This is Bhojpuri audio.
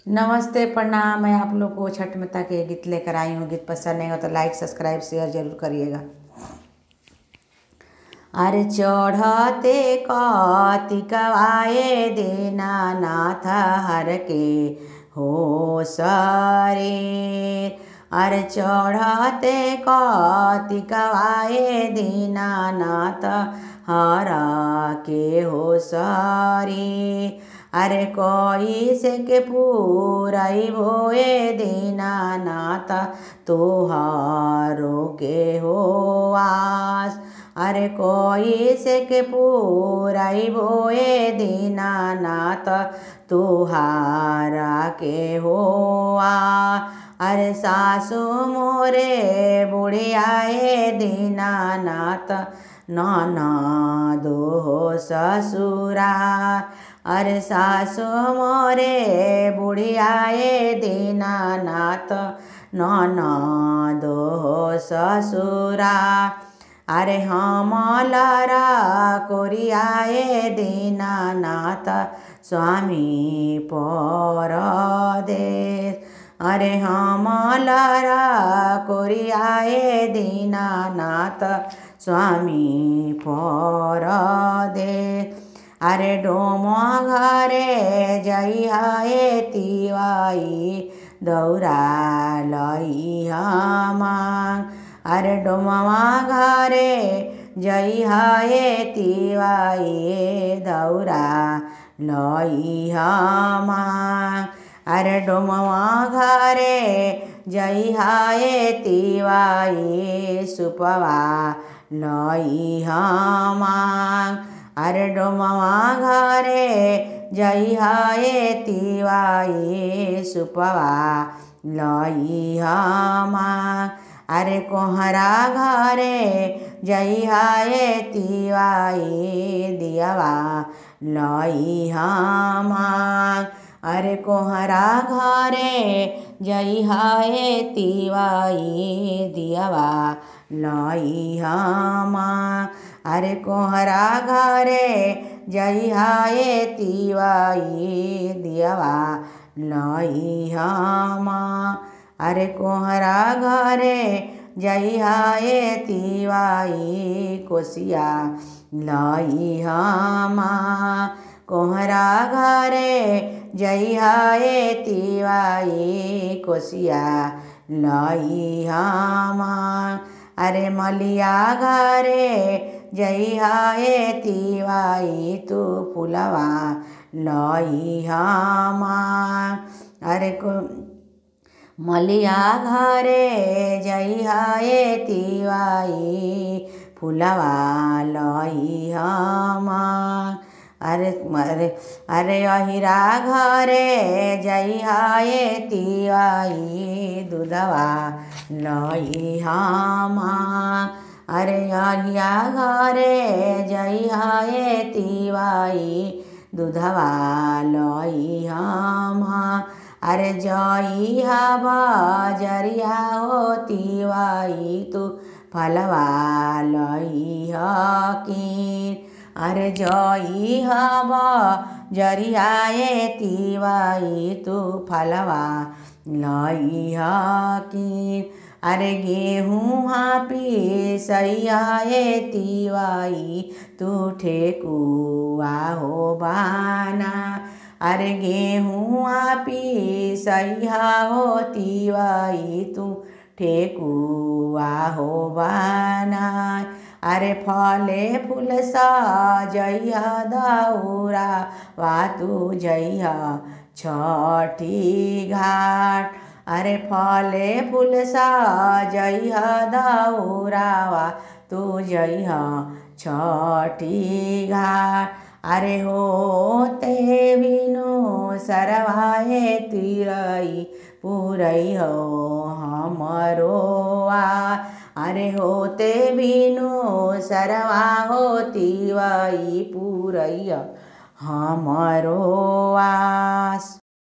नमस्ते प्रणाम। मैं आप लोग को छठ माता के गीत लेकर आई हूँ। गीत पसंद नहीं हो तो लाइक सब्सक्राइब शेयर जरूर करिएगा। अरे चढ़ते कार्तिकवाए दीनानाथ हर के हो सरे। अरे चढ़ते कार्तिकवाए दीनानाथ हर के हो सरे। अरे कोई से के पूराई भोए दीनानाथ तुहारो के हो आस। अरे कोई से के पूराई भोए दीनानाथ तुहारा के हो आ। अरे सासु मोरे बुढ़ियाए दीनानाथ ननदो हो ससुरा। अरे सासु मोरे बुढ़ियाए दीनानाथ ननदो हो ससुरा। अरे हमलरा कोरियाए दीनानाथ स्वामी परदेश। अरे हमलरा कोरियाए दीनानाथ स्वामी परदेश। अरे डोमा घरे जइहाए तिवाई दौरा लइहा मांग। अरे डोमा घरे जइहाए तिवाई दौरा लइहा मांग। अरे डोमा घरे जइहाए तिवाई सुपवा लइहा मांग। अरे डोमा घरे जइहाए तिवाई सुपवा लइहा मांग। अरे कोहरा घरे जइहाए तिवाई दियावा लइहा मांग। अरे कोहरा घरे जइहाए तिवाई दियावा लइहा मांग। अरे कोहरा घरे जइहाए तिवाई दियावा लइहा मांग। अरे कोहरा घरे जइहाए तिवाई कोसिया लइहा मांग। कोहरा घरे जइहाए तिवाई कोसिया लइहा मांग। अरे मलिया घरे जइहाए तिवाई तू फुलवा लइहा मांग। अरे मलिया घरे जइहाए तिवाई फुलवा लइहा मांग। अरे अहिरा घरे जइहाए तिवाई दूधवा लइहा मांग। अरे अहिया घरे जइहाए तिवाई दूधवा लइहा मांग। अरे जइहा बजरिया हो तिवाई तू फलवा लइहा कीन। अरे जइहा बजरियाए तिवाई तू फलवा लइहा कीन। अरे गेहूँ पिसइहाए तिवाई तू ठेकुआ हो बाना। अरे गेहूँ पिसइहा हो तिवाई तू ठेकुआ हो बाना। अरे फले फूल सजइहा दौरा वा तू जइहा छठी घाट। अरे फले फूल सजइहा दौरा वा तू जइहा छठी घाट। अरे होते बिनु सरवाए तिरई पुरई हो हमरो आ। अरे होते बिनु सरवा हो तिवाई पुरई हमरो आस।